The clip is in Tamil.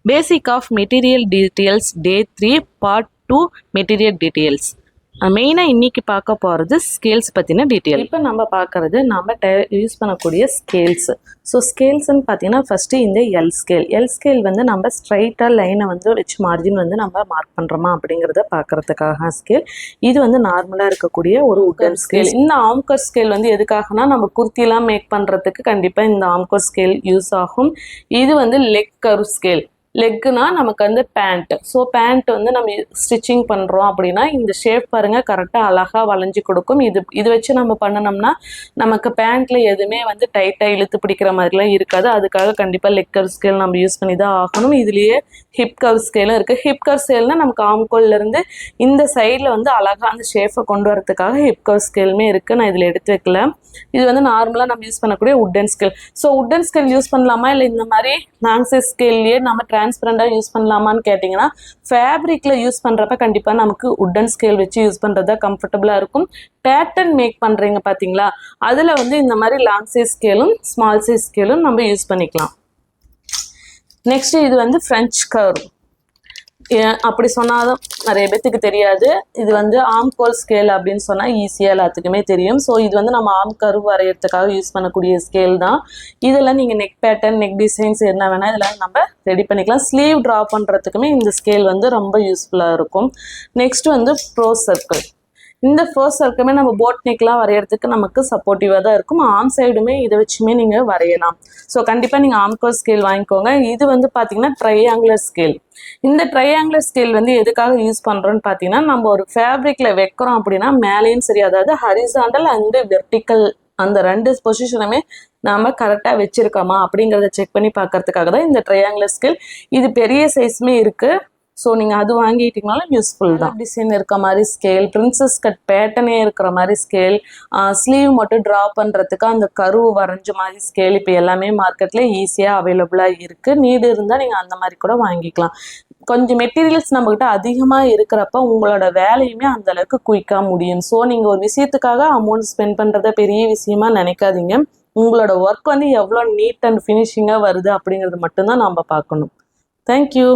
Basic of Material Details Day 3 Part 2 Material Details. மெயினாக இன்றைக்கி பார்க்க போகிறது ஸ்கேல்ஸ் பற்றின டீட்டெயில். இப்போ நம்ம பார்க்குறது நம்ம யூஸ் பண்ணக்கூடிய ஸ்கேல்ஸு. ஸோ ஸ்கேல்ஸ்ன்னு பார்த்தீங்கன்னா ஃபஸ்ட்டு இந்த எல் ஸ்கேல் வந்து நம்ம ஸ்ட்ரைட்டாக லைனை வந்து வச்சு மார்ஜின் வந்து நம்ம மார்க் பண்ணுறோமா அப்படிங்கிறத பார்க்குறதுக்காக ஸ்கேல். இது வந்து நார்மலாக இருக்கக்கூடிய ஒரு உட்டன் ஸ்கேல். இந்த ஆம்கர் ஸ்கேல் வந்து எதுக்காகனா நம்ம குர்த்திலாம் மேக் பண்ணுறதுக்கு கண்டிப்பாக இந்த ஆம்கர் ஸ்கேல் யூஸ் ஆகும். இது வந்து லெக் கர்வ் ஸ்கேல். லெக்குனா நமக்கு வந்து பேண்ட். ஸோ பேண்ட் வந்து நம்ம ஸ்டிச்சிங் பண்ணுறோம் அப்படின்னா இந்த ஷேப் பாருங்கள் கரெக்டாக அழகாக வளைஞ்சி கொடுக்கும். இது வச்சு நம்ம பண்ணினோம்னா நமக்கு பேண்ட்டில் எதுவுமே வந்து டைட்டாக இழுத்து பிடிக்கிற மாதிரிலாம் இருக்காது. அதுக்காக கண்டிப்பாக லெக் கர்வ் ஸ்கேல் நம்ம யூஸ் பண்ணி தான் ஆகணும். இதுலேயே ஹிப் கர்வ் ஸ்கேலும் இருக்குது. ஹிப் கர்வ் ஸ்கேல்னால் நமக்கு ஆம்கோல்லேருந்து இந்த சைடில் வந்து அழகாக அந்த ஷேப்பை கொண்டு வரதுக்காக ஹிப் கர்வ் ஸ்கேலுமே இருக்குது. நான் இதில் எடுத்து வைக்கல. இது வந்து நார்மலாக நம்ம யூஸ் பண்ணக்கூடிய wooden scale. So wooden scale use பண்ணலாமா இல்லை இந்த மாதிரி லாங் சைஸ் ஸ்கேல்லையே நம்ம டிரான்ஸ்பரண்டாக யூஸ் பண்ணலாமான்னு கேட்டிங்கன்னா ஃபேப்ரிக்கில் யூஸ் பண்ணுறப்ப கண்டிப்பாக நமக்கு உட்டன் ஸ்கேல் வச்சு யூஸ் பண்ணுறதா கம்ஃபர்டபுளாக இருக்கும். பேட்டர்ன் மேக் பண்ணுறீங்க பார்த்தீங்களா, அதில் வந்து இந்த மாதிரி லாங் சைஸ் ஸ்கேலும் ஸ்மால் சைஸ் ஸ்கேலும் நம்ம யூஸ் பண்ணிக்கலாம். நெக்ஸ்ட் இது வந்து ஃப்ரெஞ்ச் கர்வ். அப்படி சொன்னாலும் நிறைய பேத்துக்கு தெரியாது. இது வந்து ஆம்கோல் ஸ்கேல் அப்படின்னு சொன்னால் ஈஸியாக எல்லாத்துக்குமே தெரியும். ஸோ இது வந்து நம்ம ஆம் கர்வ் வரைகிறதுக்காக யூஸ் பண்ணக்கூடிய ஸ்கேல் தான். இதெல்லாம் நீங்கள் நெக் பேட்டர்ன், நெக் டிசைன்ஸ் என்ன வேணால் இதெல்லாம் நம்ம ரெடி பண்ணிக்கலாம். ஸ்லீவ் ட்ரா பண்ணுறதுக்குமே இந்த ஸ்கேல் வந்து ரொம்ப யூஸ்ஃபுல்லாக இருக்கும். நெக்ஸ்ட் வந்து ப்ரோ சர்க்கிள். இந்த ஃபர்ஸ்ட் சர்க்கிளுமே நம்ம போட் நெக்லாம் வரைகிறதுக்கு நமக்கு சப்போர்ட்டிவாக தான் இருக்கும். ஆம் சைடுமே இதை வச்சுமே நீங்கள் வரையலாம். ஸோ கண்டிப்பாக நீங்கள் ஆம்கோல் ஸ்கேல் வாங்கிக்கோங்க. இது வந்து பார்த்தீங்கன்னா ட்ரையாங்குலர் ஸ்கேல். இந்த ட்ரையாங்குலர் ஸ்கேல் வந்து எதுக்காக யூஸ் பண்ணுறோன்னு பார்த்தீங்கன்னா நம்ம ஒரு ஃபேப்ரிக்கில் வைக்கிறோம் அப்படின்னா மேலேயும் சரி, அதாவது ஹரிசாண்டல் அண்டு வெர்டிக்கல் அந்த ரெண்டு பொசிஷனுமே நாம் கரெக்டாக வச்சுருக்கோமா அப்படிங்கிறத செக் பண்ணி பார்க்கறதுக்காக தான் இந்த ட்ரையாங்குலர் ஸ்கேல். இது பெரிய சைஸுமே இருக்குது. ஸோ நீங்கள் அது வாங்கிட்டீங்கனாலும் யூஸ்ஃபுல் தான். டிசைன் இருக்க மாதிரி ஸ்கேல், பிரின்சஸ் கட் பேட்டர்னே இருக்கிற மாதிரி ஸ்கேல், ஸ்லீவ் மட்டும் ட்ரா பண்ணுறதுக்கு அந்த கருவு வரைஞ்ச மாதிரி ஸ்கேல் இப்போ எல்லாமே மார்க்கெட்டில் ஈஸியாக அவைலபிளாக இருக்குது. நீடு இருந்தால் நீங்கள் அந்த மாதிரி கூட வாங்கிக்கலாம். கொஞ்சம் மெட்டீரியல்ஸ் நம்மக்கிட்ட அதிகமாக இருக்கிறப்ப உங்களோட வேலையுமே அந்தளவுக்கு குயிக்காக முடியும். ஸோ நீங்கள் ஒரு விஷயத்துக்காக அமௌண்ட் ஸ்பெண்ட் பண்ணுறத பெரிய விஷயமா நினைக்காதீங்க. உங்களோட ஒர்க் வந்து எவ்வளோ நீட் அண்ட் ஃபினிஷிங்காக வருது அப்படிங்கிறது மட்டும்தான் நம்ம பார்க்கணும். தேங்க்யூ.